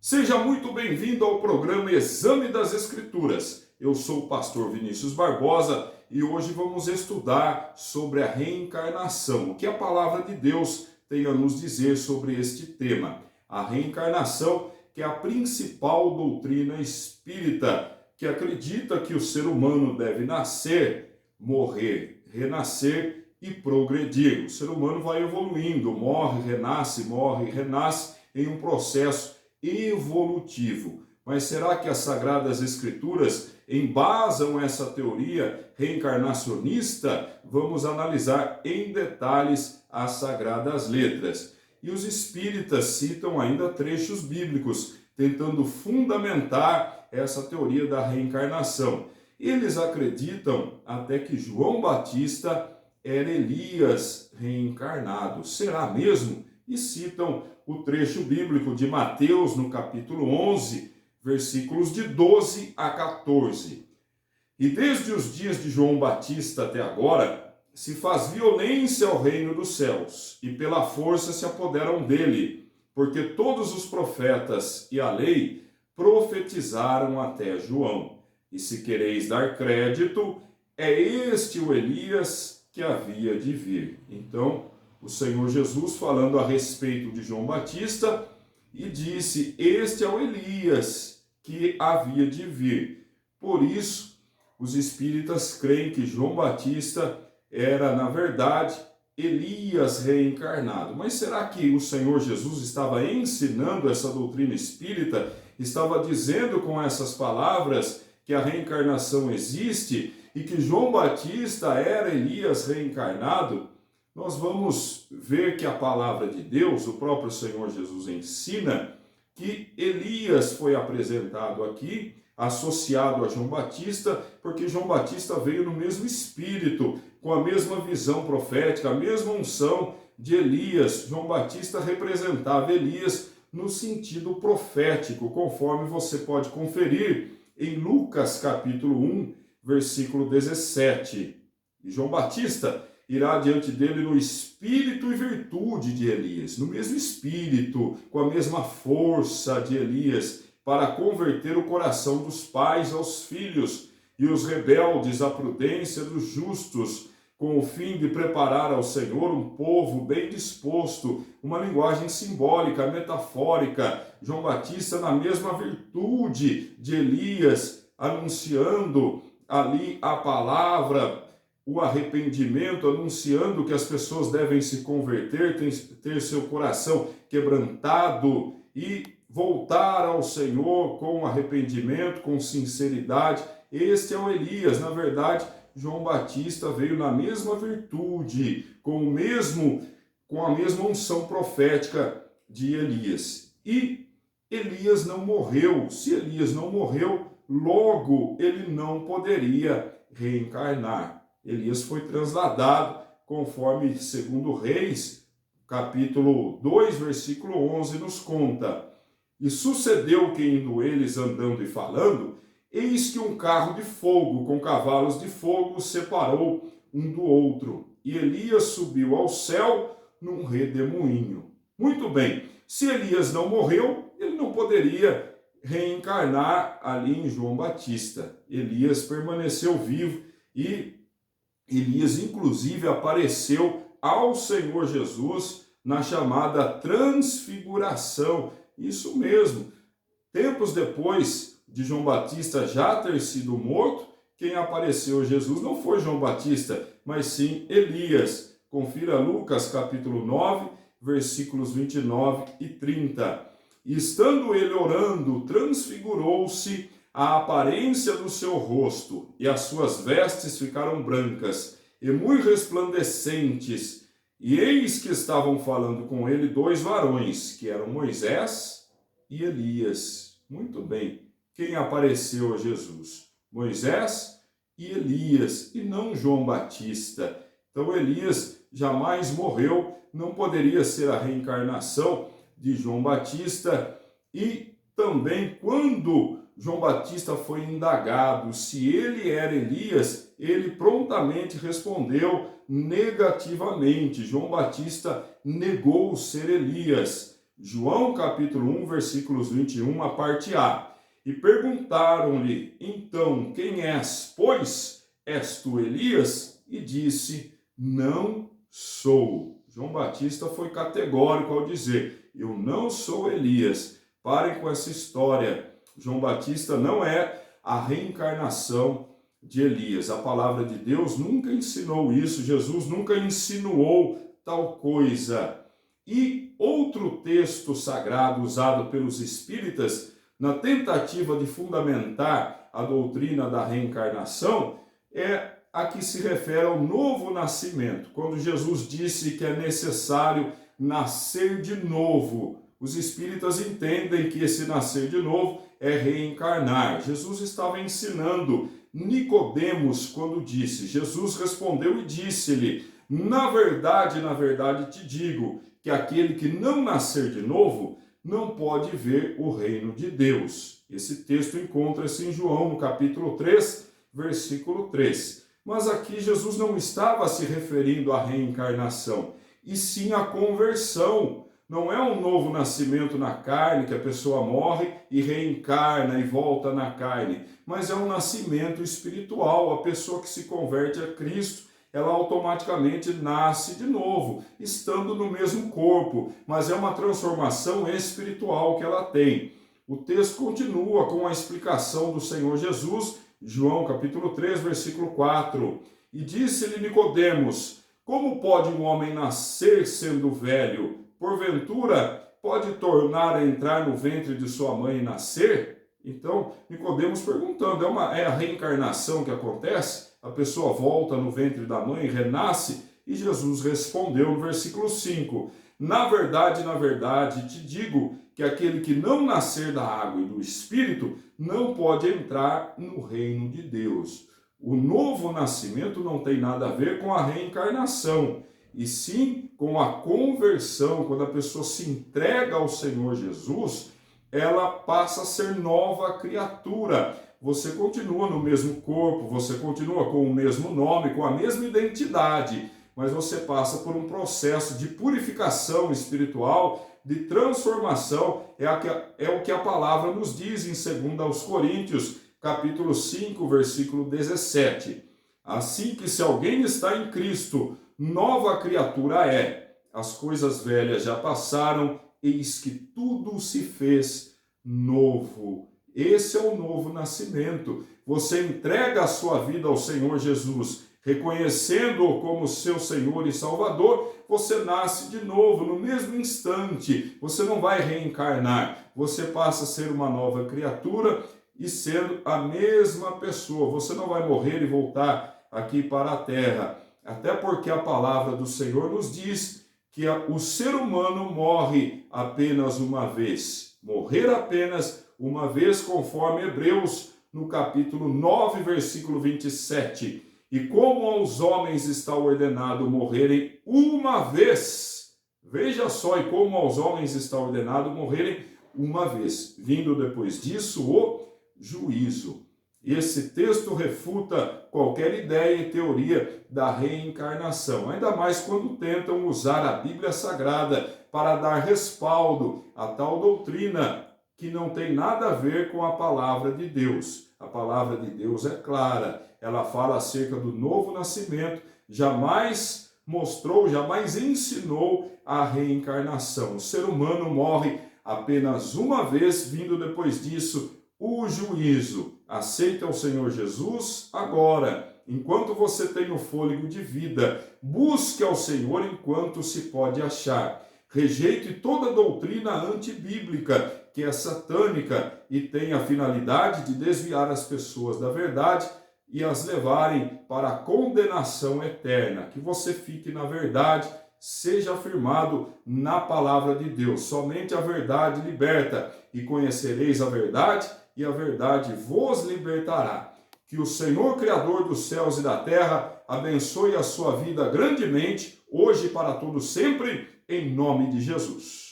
Seja muito bem-vindo ao programa Exame das Escrituras. Eu sou o pastor Vinícius Barbosa e hoje vamos estudar sobre a reencarnação. O que a palavra de Deus tem a nos dizer sobre este tema? A reencarnação, que é a principal doutrina espírita, que acredita que o ser humano deve nascer, morrer, renascer e progredir. O ser humano vai evoluindo, morre, renasce em um processo evolutivo. Mas será que as Sagradas Escrituras embasam essa teoria reencarnacionista? Vamos analisar em detalhes as Sagradas Letras. E os espíritas citam ainda trechos bíblicos, tentando fundamentar essa teoria da reencarnação. Eles acreditam até que João Batista era Elias reencarnado. Será mesmo? E citam o trecho bíblico de Mateus, no capítulo 11, versículos de 12 a 14. E desde os dias de João Batista até agora, se faz violência ao reino dos céus, e pela força se apoderam dele, porque todos os profetas e a lei profetizaram até João. E se quereis dar crédito, é este o Elias que havia de vir. Então, o Senhor Jesus falando a respeito de João Batista e disse: este é o Elias que havia de vir. Por isso, os espíritas creem que João Batista era, na verdade, Elias reencarnado. Mas será que o Senhor Jesus estava ensinando essa doutrina espírita? Estava dizendo com essas palavras que a reencarnação existe e que João Batista era Elias reencarnado? Nós vamos ver que a palavra de Deus, o próprio Senhor Jesus ensina que Elias foi apresentado aqui, associado a João Batista, porque João Batista veio no mesmo espírito, com a mesma visão profética, a mesma unção de Elias. João Batista representava Elias no sentido profético, conforme você pode conferir em Lucas capítulo 1, versículo 17. E João Batista irá diante dele no espírito e virtude de Elias, no mesmo espírito, com a mesma força de Elias, para converter o coração dos pais aos filhos e os rebeldes à prudência dos justos, com o fim de preparar ao Senhor um povo bem disposto, uma linguagem simbólica, metafórica. João Batista na mesma virtude de Elias, anunciando ali a palavra, o arrependimento, anunciando que as pessoas devem se converter, ter seu coração quebrantado e voltar ao Senhor com arrependimento, com sinceridade. Este é o Elias. Na verdade, João Batista veio na mesma virtude, com a mesma unção profética de Elias. E Elias não morreu. Se Elias não morreu, logo ele não poderia reencarnar. Elias foi transladado, conforme 2 Reis, capítulo 2, versículo 11, nos conta. E sucedeu que, indo eles andando e falando, eis que um carro de fogo, com cavalos de fogo, separou um do outro. E Elias subiu ao céu num redemoinho. Muito bem, se Elias não morreu, ele não poderia reencarnar ali em João Batista. Elias permaneceu vivo e Elias, inclusive, apareceu ao Senhor Jesus na chamada transfiguração. Isso mesmo. Tempos depois de João Batista já ter sido morto, quem apareceu a Jesus não foi João Batista, mas sim Elias. Confira Lucas capítulo 9, versículos 29 e 30. E estando ele orando, transfigurou-se a aparência do seu rosto, e as suas vestes ficaram brancas e muito resplandecentes. E eis que estavam falando com ele dois varões, que eram Moisés e Elias. Muito bem, quem apareceu a Jesus? Moisés e Elias, e não João Batista. Então Elias jamais morreu, não poderia ser a reencarnação de João Batista. E também quando João Batista foi indagado se ele era Elias, ele prontamente respondeu negativamente. João Batista negou ser Elias. João capítulo 1, versículos 21, a parte A. E perguntaram-lhe, então, quem és? Pois, és tu Elias? E disse, não sou. João Batista foi categórico ao dizer, eu não sou Elias. Parem com essa história. João Batista não é a reencarnação de Elias. A palavra de Deus nunca ensinou isso. Jesus nunca insinuou tal coisa. E outro texto sagrado usado pelos espíritas na tentativa de fundamentar a doutrina da reencarnação é a que se refere ao novo nascimento. Quando Jesus disse que é necessário nascer de novo, os espíritas entendem que esse nascer de novo é reencarnar. Jesus estava ensinando Nicodemos quando disse, Jesus respondeu e disse-lhe, na verdade te digo, que aquele que não nascer de novo não pode ver o reino de Deus. Esse texto encontra-se em João, no capítulo 3, versículo 3. Mas aqui Jesus não estava se referindo à reencarnação, e sim à conversão. Não é um novo nascimento na carne, que a pessoa morre e reencarna e volta na carne, mas é um nascimento espiritual. A pessoa que se converte a Cristo, ela automaticamente nasce de novo, estando no mesmo corpo, mas é uma transformação espiritual que ela tem. O texto continua com a explicação do Senhor Jesus, João capítulo 3, versículo 4. E disse-lhe Nicodemos, como pode um homem nascer sendo velho? Porventura, pode tornar a entrar no ventre de sua mãe e nascer? Então, Nicodemos perguntando, é a reencarnação que acontece? A pessoa volta no ventre da mãe e renasce? E Jesus respondeu no versículo 5, na verdade, te digo que aquele que não nascer da água e do Espírito não pode entrar no reino de Deus. O novo nascimento não tem nada a ver com a reencarnação, e sim com a conversão. Quando a pessoa se entrega ao Senhor Jesus, ela passa a ser nova criatura. Você continua no mesmo corpo, você continua com o mesmo nome, com a mesma identidade, mas você passa por um processo de purificação espiritual, de transformação, é o que a palavra nos diz em 2 Coríntios, capítulo 5, versículo 17. Assim que se alguém está em Cristo, nova criatura é. As coisas velhas já passaram, eis que tudo se fez novo. Esse é o novo nascimento. Você entrega a sua vida ao Senhor Jesus, reconhecendo-o como seu Senhor e Salvador, você nasce de novo no mesmo instante. Você não vai reencarnar, você passa a ser uma nova criatura e sendo a mesma pessoa. Você não vai morrer e voltar aqui para a terra, até porque a palavra do Senhor nos diz que o ser humano morre apenas uma vez. Morrer apenas uma vez, conforme Hebreus, no capítulo 9, versículo 27. E como aos homens está ordenado morrerem uma vez, veja só, e como aos homens está ordenado morrerem uma vez, vindo depois disso o juízo. Esse texto refuta qualquer ideia e teoria da reencarnação, ainda mais quando tentam usar a Bíblia Sagrada para dar respaldo a tal doutrina que não tem nada a ver com a palavra de Deus. A palavra de Deus é clara, ela fala acerca do novo nascimento, jamais mostrou, jamais ensinou a reencarnação. O ser humano morre apenas uma vez, vindo depois disso o juízo. Aceita o Senhor Jesus agora, enquanto você tem o fôlego de vida. Busque ao Senhor enquanto se pode achar. Rejeite toda doutrina antibíblica, que é satânica e tem a finalidade de desviar as pessoas da verdade e as levarem para a condenação eterna. Que você fique na verdade, seja afirmado na palavra de Deus. Somente a verdade liberta, e conhecereis a verdade, e a verdade vos libertará. Que o Senhor, Criador dos céus e da terra, abençoe a sua vida grandemente, hoje e para todo sempre, em nome de Jesus.